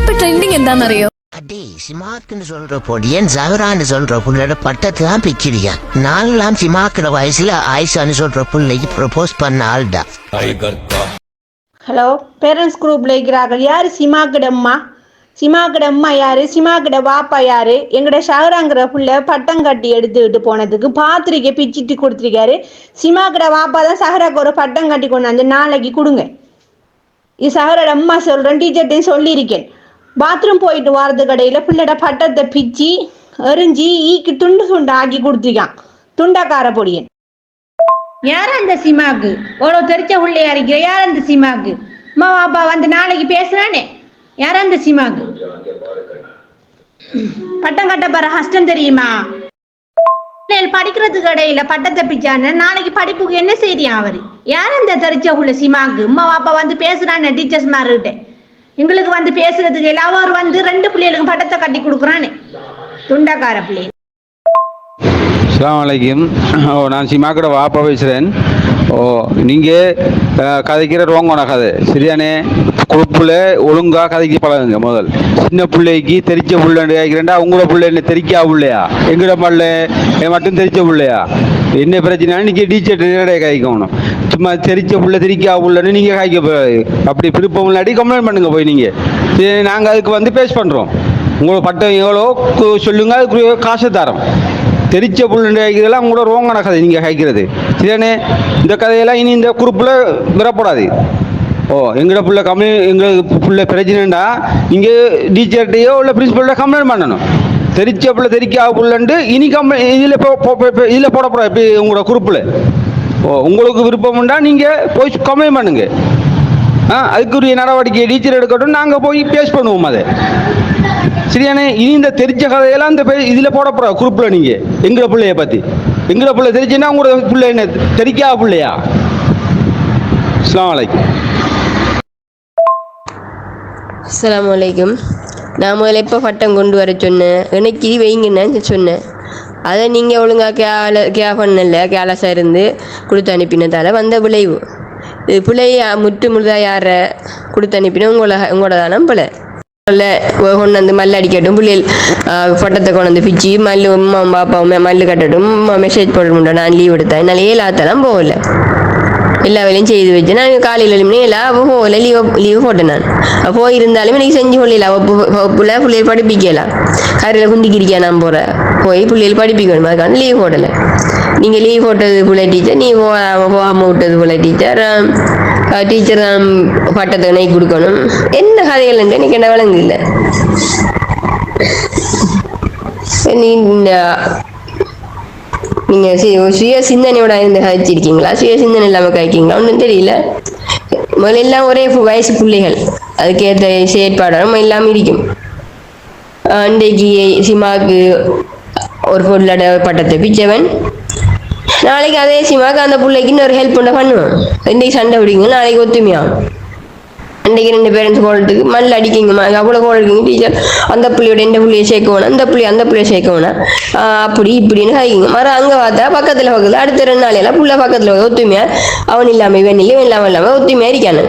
இப்ப ட்ரெண்டிங் എന്താണെന്നറിയോ? அடே சிமாக்குன்னு சொல்ற பொடியன் ஜவரான்னு சொல்ற புள்ளோட பட்டத்தை தான் பிச்சிரியா. நான்லாம் சிமாக்குற வயசுல ஆயிஷான்னு சொல்ற பிள்ளைக்கு ப்ரப்போஸ் பண்ண ஆள்டா. ஹலோ, பேரண்ட்ஸ் குரூப்ல இருக்கிறார்கள். யாரு சிமாக்கிட அம்மா? சிமாக்கிட அம்மா யாரு? சிமாக்கிட வாப்பா யாரு? எங்கட ஷஹராங்கிற புள்ள பட்டம் கட்டி எடுத்துக்கிட்டு போனதுக்கு பாத்திரிக்கை பிச்சிட்டு கொடுத்துருக்காரு. சிமாக்கிட வாப்பா தான் சஹராக்கு ஒரு பட்டம் கட்டி கொண்டாந்து நாளைக்கு கொடுங்க. இது சஹரோட அம்மா சொல்றேன், டீச்சர்ட்டையும் சொல்லியிருக்கேன். பாத்ரூம் போயிட்டு வரது கடையில் பிள்ளட பட்டத்தை பிச்சு எரிஞ்சி ஈக்கு துண்டு துண்டு ஆக்கி கொடுத்துருக்கான் துண்டக்கார பொடியன். யார் அந்த சிமாக்கு? அவ்வளோ தெரிச்ச உள்ளையா இருக்கிற? யார் அந்த சிமாக்கு? அம்மா பாப்பா வந்து நாளைக்கு பேசுறானே, யார் அந்த சிமாக்கு? பட்டம் கட்ட போற ஹஸ்டம் தெரியுமா? படிக்கிறதுக்கு இடையில பட்டத்தை பிச்சான நாளைக்கு படிப்புக்கு என்ன செய்தியா அவரு? யார் அந்த தெரிச்ச உள்ள சிமாக்கு? அம்மா பாப்பா வந்து பேசுறானே டீச்சர்ஸ் மார்கிட்ட. எங்களுக்கு வந்து பேசுறதுக்கு எல்லாம் அவர் வந்து 2 பிள்ளைகளுக்கு பட்டத்தை கட்டி கொடுக்குறானே துண்டக்கார பிள்ளை. அஸ்ஸலாமு அலைக்கும். நான் சிமாக்கோட வாப்பா பேசுகிறேன். நீங்கள் கதைக்கிற ரோங்கோன கதை சரியானே. குழுப்புல ஒழுங்காக கதைக்கு பழகுங்க. முதல் சின்ன பிள்ளைக்கு தெரிச்ச பிள்ளை கேட்குறேன்டா. உங்களோட பிள்ளை என்ன தெரிக்கா பிள்ளையா? எங்கட பிள்ளை மட்டும் தெரிச்ச பிள்ளையா? என்ன பிரச்சனை? நீங்கள் டீச்சர் காய்க்கணும். சும்மா தெரிச்ச பிள்ளை தெரிக்கா பிள்ளைன்னு நீங்கள் காய்க்க போகாது. அப்படி விருப்பம் இல்லாட்டி கம்ப்ளைண்ட் பண்ணுங்க போய். நீங்கள் சரி, நாங்கள் அதுக்கு வந்து பேஸ் பண்ணுறோம். உங்களோட பட்டம் எவ்வளோ சொல்லுங்க, அதுக்கு காசு தரோம். தெரிச்ச புள்ளை இதெல்லாம் உங்களோட ரோங்கான கதை நீங்கள் கேட்குறது சரியானே. இந்த கதையெல்லாம் இனி இந்த குரூப்பில் வரப்படாது. எங்களோட பிள்ளை எங்களுக்கு பிள்ளை பிரச்சனைண்டா நீங்கள் டீச்சர்கிட்டையோ இல்லை பிரின்சிபல்கிட்ட கம்ப்ளைண்ட் பண்ணணும். தெரிச்ச பிள்ளை தெரிக்கா பிள்ளைண்டு இனி இதில் போடப்படாது. இப்போ உங்களோட குரூப்பில் உங்களுக்கு விருப்பம் உண்டா நீங்கள் போய் கம்ப்ளைண்ட் பண்ணுங்க. அதுக்குரிய நடவடிக்கை டீச்சர் எடுக்கட்டும், நாங்கள் போய் பேஸ் பண்ணுவோம் அதை சரியானே. இனி இந்த தெரிஞ்ச கதையெல்லாம் இந்த இதில் போடப்போறா குரூப்பில். நீங்கள் எங்களை பிள்ளைய பற்றி எங்களை பிள்ளை தெரிச்சுன்னா உங்களோட பிள்ளை என்ன தெரிக்கா பிள்ளையா? அஸ்ஸலாமு அலைக்கும். அஸ்ஸலாமு அலைக்கும். நான் முதல்ல எப்போ பட்டம் கொண்டு வர சொன்னேன், எனக்கு வைங்கன்னு சொன்னேன். அதை நீங்கள் ஒழுங்காக பண்ணல, கேலஸாக இருந்து கொடுத்து அனுப்பினதால் வந்த விளைவு. பிள்ளைய முற்று முழுதாக யாரை கொடுத்து அனுப்பினா உங்களோட தானே பிள்ளை கொண்டு வந்து மல்லு அடிக்கட்டும். பிள்ளைகள் பட்டத்தை கொண்டு வந்து பிச்சு மல்லு அம்மா பாப்பாவும் மல்லு கட்டட்டும். மெசேஜ் போட நான் லீவ் எடுத்தேன். என்னால் ஏலாத்தெல்லாம் போகல. எல்லா வேலையும் செய்து வச்சு நான் காலையில் எல்லாம் போகல. லீவு போட்டேன். நான் போயிருந்தாலும் எனக்கு செஞ்சு கொள்ளலாம். பிள்ளைகள் படிப்பிக்கலாம். கரையில் குந்திக்கிறிக்கா நான் போகிறேன். போய் பிள்ளைகள் படிப்பிக்கணும். அதுக்கான லீவ் போடலை. நீங்கள் லீவ் போட்டது பிள்ளை டீச்சர், நீ போகாமல் விட்டது பிள்ளை டீச்சர். டீச்சர் தான் பட்டத்தை நெய் கொடுக்கணும். என்ன கதைகள் எனக்கு என்ன விளங்கு இல்லை. நீங்கள் சுய சிந்தனையோட இருந்து கழிச்சிருக்கீங்களா, சுய சிந்தனை இல்லாமல் கழிக்கீங்களா ஒன்றும் தெரியல. முதல்ல எல்லாம் ஒரே வயசு பிள்ளைகள், அதுக்கேற்ற செயற்பாடும் இல்லாமல் இருக்கும். இன்றைக்கு சிமாக்கு ஒரு பொருளோட பட்டத்தை பிச்சவன், நாளைக்கு அதே சிமாக்கு அந்த பிள்ளைக்கு இன்னொரு ஹெல்ப் பண்ணுவான். இன்றைக்கு சண்டை பிடிக்குங்க, நாளைக்கு ஒத்துமையாகும். அன்றைக்கு 2 பேரண்ட்ஸ் கோலத்துக்கு மண் அடிக்கிங்க, அவ்வளோ கோல் இருக்கீங்க. டீச்சர் அந்த பிள்ளையோட எந்த பிள்ளையை சேர்க்க வேணாம், அந்த பிள்ளையை சேர்க்க வேணாம், அப்படி இப்படின்னு காய்க்கிங்க. மரம் அங்கே பார்த்தா பக்கத்தில் அடுத்த 2 நாளையெல்லாம் புள்ள பக்கத்தில் ஒத்துமையா அவன் இல்லாமல் இவன் இல்லாமல் ஒத்துமையா இருக்கானு.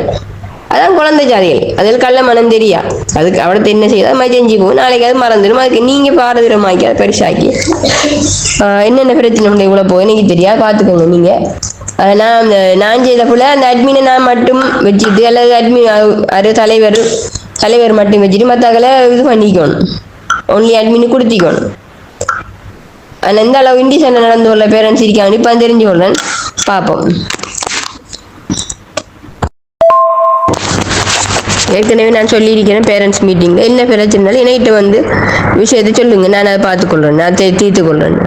அதான் குழந்தை ஜாதிகள். அதில் கள்ள மனம் தெரியா. அதுக்கு அவடத்தை என்ன செய்யுதா மஜஞ்சி போகும். நாளைக்கு அது மறந்துடும். அதுக்கு நீங்கள் பாரதூரமாக்கி அதை பெருசாக்கி என்னென்ன பிரச்சனை உண்டு இவ்வளோ போகும் எனக்கு தெரியா. பார்த்துக்கோங்க நீங்கள். நான் செய்த போல அந்த அட்மினை நான் மட்டும் வச்சுட்டு, அல்லது அட்மின் தலைவர் மட்டும் வச்சுட்டு மற்றவங்களை இது பண்ணிக்கணும். ஒன்லி அட்மின் கொடுத்திக்கணும். ஆனால் எந்த அளவு இண்டிசன் நடந்து கொள்ள பேரண்ட்ஸ் இருக்காங்க இப்போ தெரிஞ்சு கொள்றேன். பார்ப்போம். ஏற்கனவே நான் சொல்லியிருக்கிறேன் பேரண்ட்ஸ் மீட்டிங்கில். என்ன பிரச்சனைனாலும் என்கிட்ட வந்து விஷயத்தை சொல்லுங்கள், நான் அதை பார்த்துக்கொள்கிறேன், நான் தீர்த்து கொள்கிறேன்.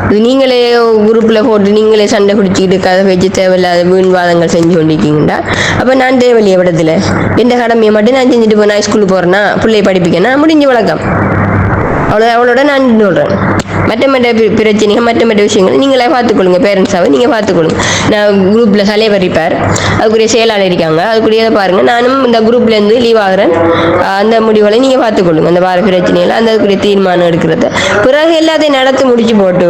இது நீங்களே குரூப்பில் போட்டு நீங்களே சண்டை பிடிச்சிக்கிட்டு கதை வச்சு தேவையில்லாத வீண்வாதங்கள் செஞ்சு கொண்டிருக்கீங்கடா. அப்போ நான் தேவையில்லைய இடத்துல எந்த கடமையை மட்டும் நான் செஞ்சுட்டு போய் நான் ஸ்கூலுக்கு போகிறேன்னா பிள்ளையை படிப்பிக்கேன்னா முடிஞ்ச வழக்கம். அவளோட நான் சொல்கிறேன். மற்ற பிரச்சனைகள் மற்ற விஷயங்கள் நீங்களே பார்த்துக்கொள்ளுங்க. பேரண்ட்ஸாக நீங்கள் பார்த்துக்கொள்ளுங்க. நான் குரூப்பில் தலைவர் இருப்பார், அதுக்குரிய செயலாளர் இருக்காங்க, அதுக்குரியதை பாருங்கள். நானும் இந்த குரூப்லேருந்து லீவ் ஆகிறேன். அந்த முடிவுகளை நீங்கள் பார்த்துக்கொள்ளுங்க. அந்த வார பிரச்சனைகள் அந்த அதுக்குரிய தீர்மானம் எடுக்கிறது. பிறகு எல்லாத்தையும் நடத்தி முடிச்சு போட்டு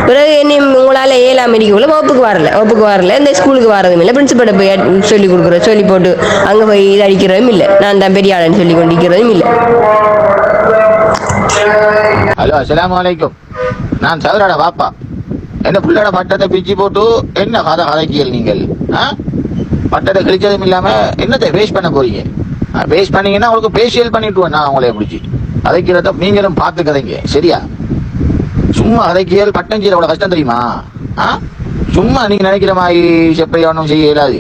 பிறகு என்ன உங்களால் ஏழாம் இருக்கக்குள்ள வகுப்புக்கு வரல இந்த ஸ்கூலுக்கு வரதும் இல்லை. பிரின்சிபலை போய் சொல்லி கொடுக்குறோம், சொல்லி போட்டு அங்கே போய் இது அடிக்கிறதும் இல்லை. நான் தான் பெரிய ஆளுன்னு சொல்லி கொண்டிருக்கிறதும் இல்லை. ஹலோ, அஸ்ஸலாமு அலைக்கும். நான் சதுராட வாப்பா. என்ன பிள்ளையோட பட்டத்தை பிச்சு போட்டு என்ன கதைக்கியல் நீங்கள்? பட்டத்தை கிழிச்சதும் இல்லாம என்னத்தை வேஸ்ட் பண்ண போறீங்க? வேஸ்ட் பண்ணீங்கன்னா உங்களுக்கு பேசியல் பண்ணிட்டு நான் உங்களை பிடிச்சி கதைக்கிறத நீங்களும் பார்த்து கதைங்க, சரியா? சும்மா கதைக்கியல் பட்டம் செய்ய அவ்வளவு கஷ்டம் தெரியுமா? சும்மா நீங்க நினைக்கிற மாதிரி செப்பை ஒன்றும் செய்ய இயலாது.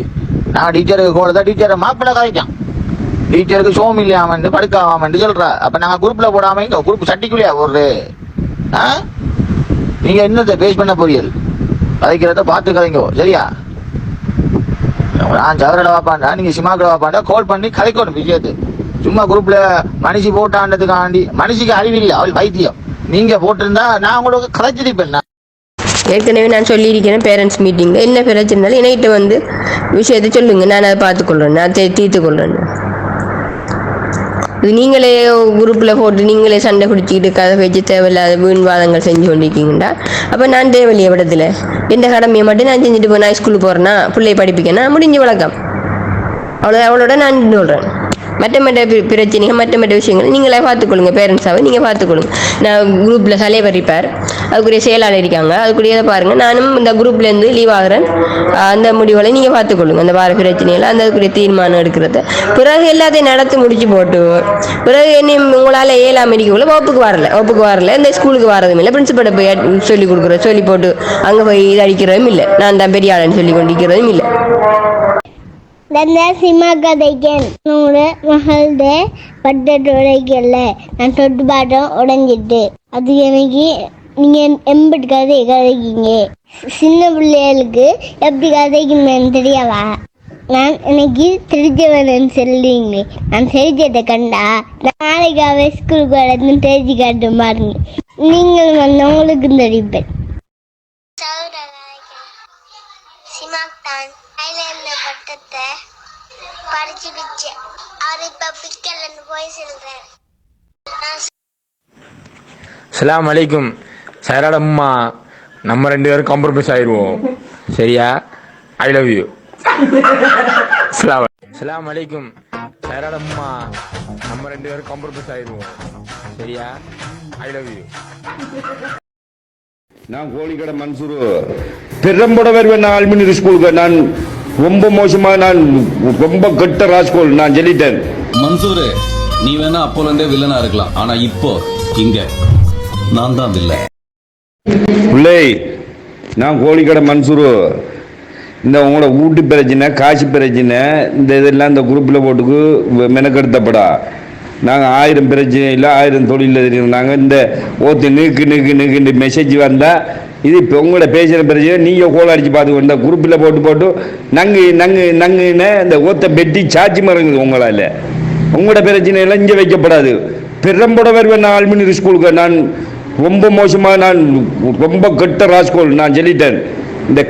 நான் டீச்சருக்கு கோலதான் டீச்சரை மாப்பிள்ள கதைக்கான், டீச்சருக்கு சோம் இல்லாம படுக்காம சொல்ற. அப்ப நாங்க குரூப்ல போடாம இந்த குரூப் சட்டிக்குள்ளையா ஒரு நீங்க என்னத்தை பேஸ் பண்ண போறீர்கள்? கதைக்கிறத பார்த்து கதைங்கோ, சரியா? நான் சதுரட வாப்பாண்டா, நீங்க சிமாக்கட வாப்பாண்டா கால் பண்ணி கதைக்கணும் விஷயத்து. சும்மா குரூப்ல மனுஷி போட்டாண்டதுக்காண்டி மனுஷிக்கு அறிவில்லை, அவள் வைத்தியம். நீங்க போட்டிருந்தா நான் உங்களுக்கு கதைச்சிருப்பேன். ஏற்கனவே நான் சொல்லியிருக்கிறேன் பேரண்ட்ஸ் மீட்டிங்கில். என்ன பிரச்சனைனாலும் என்கிட்ட வந்து விஷயத்தை சொல்லுங்க, நான் அதை பார்த்துக்கொள்றேன், நான் தீர்த்து கொள்றேன். இது நீங்களே குரூப்பில் போட்டு நீங்களே சண்டை பிடிச்சிக்கிட்டு கதை வச்சு தேவையில்லாத வீண்வாதங்கள் செஞ்சு கொண்டிருக்கீங்கடா. அப்போ நான் தேவையில்லையே விடத்தில் எந்த கடமையை மட்டும் நான் செஞ்சுட்டு போய் நான் ஸ்கூலுக்கு போகிறேன்னா பிள்ளையை படிப்பிக்கேன்னா முடிஞ்ச வழக்கம். அவளோட நான் சொல்கிறேன். மற்ற பிரச்சனைகள் மற்ற விஷயங்கள் நீங்களே பார்த்துக்கொள்ளுங்க. பேரண்ட்ஸாக நீங்கள் பார்த்துக்கொள்ளுங்க. நான் குரூப்பில் தலைவர் இருப்பார், அதுக்குரிய செயலாளர் இருக்காங்க, அதுக்குரியதை பாருங்கள். நானும் இந்த குரூப்லேருந்து லீவ் ஆகிறேன். அந்த முடிவுகளை நீங்கள் பார்த்துக்கொள்ளுங்க. அந்த வார பிரச்சனைகள் அந்த அதுக்குரிய தீர்மானம் எடுக்கிறது. பிறகு எல்லாத்தையும் நடத்தி முடிச்சு போட்டு பிறகு என்ன உங்களால் ஏழாம் இருக்கக்குள்ள வகுப்புக்கு வரல இந்த ஸ்கூலுக்கு வரதும் இல்லை. பிரின்சிபலை போய் சொல்லி கொடுக்குறோம், சொல்லி போட்டு அங்கே போய் இது அடிக்கிறதும் இல்லை. நான் தான் பெரிய ஆளுன்னு சொல்லி கொண்டிருக்கிறதும் இல்லை. சினிமா கதைக்கேன் நூறு மகளோட பட்டத்து உடைக்கல நான் தொட்டு பாட்டம் உடைஞ்சிட்டு அது எனக்கு நீங்க எம்பட்டு கதை கதைக்கீங்க. சின்ன பிள்ளைகளுக்கு எப்படி கதைக்கணும்னு தெரியாவா? நான் எனக்கு தெரிஞ்சவனு சொல்லுவீங்க. நான் தெரிஞ்சதை கண்டா நாளைக்காவே ஸ்கூலுக்கு வளர்ந்து தெரிஞ்சு காட்டு பாருங்க. நீங்கள் வந்து உங்களுக்கும் தெரிப்பேன். பட்டத்தை படிச்சு பிச்சு அவர் இப்ப பிக்கலன்னு போய் சொல்றேன். அஸ்ஸலாமு அலைக்கும். சைராட அம்மா, நம்ம 2 பேரும் காம்ப்ரமைஸ் ஆயிடுவோம், சரியா? I love you. அஸ்ஸலாமு அலைக்கும். சைராட அம்மா, நம்ம 2 பேரும் காம்ப்ரமைஸ் ஆயிடுவோம், சரியா? I love you. நான் கோழிக்கடை மன்சூர். பெரும்போட வருவேன் நான் ஆல்மினி ஸ்கூலுக்கு. நான் ரொம்ப மோசமா, நான் ரொம்ப கெட்ட ராஸ்கோல், நான் சொல்லிட்டேன். மன்சூர், நீ வேணா அப்போலந்தே வில்லனா இருக்கலாம், ஆனா இப்போ இங்க நான் தான் வில்லன். பிள்ளை, நான் கோழிக்கடை மன்சூர். இந்த உங்களோட வீட்டு பிரச்சனை, காசு பிரச்சனை, இந்த இதெல்லாம் இந்த குரூப்பில் போட்டுக்கு மெனக்கெடுத்தப்படா. நாங்கள் 1000 பிரச்சனை இல்லை, 1000 தொழிலில் இருக்கிறோம். நாங்கள் இந்த ஓத்து நீக்கு மெசேஜ் வந்தால் இது இப்போ உங்களோட பேசுகிற பிரச்சனை நீங்கள் கோல் அடித்து பார்த்துக்கோ. இந்த குரூப்பில் போட்டு நங்குன்னு இந்த ஓத்தை பெட்டி சாட்சி மறங்குது. உங்களால் உங்களோட பிரச்சனையெல்லாம் இங்கே வைக்கப்படாது. பெரும்போட வருவேன் நான் ஆல்மினி ஸ்கூலுக்கு. நான் ரொம்ப மோசமாக, நான் ரொம்ப கெட்ட ராஸ்கோல், நான் சொல்லிட்டேன். இந்த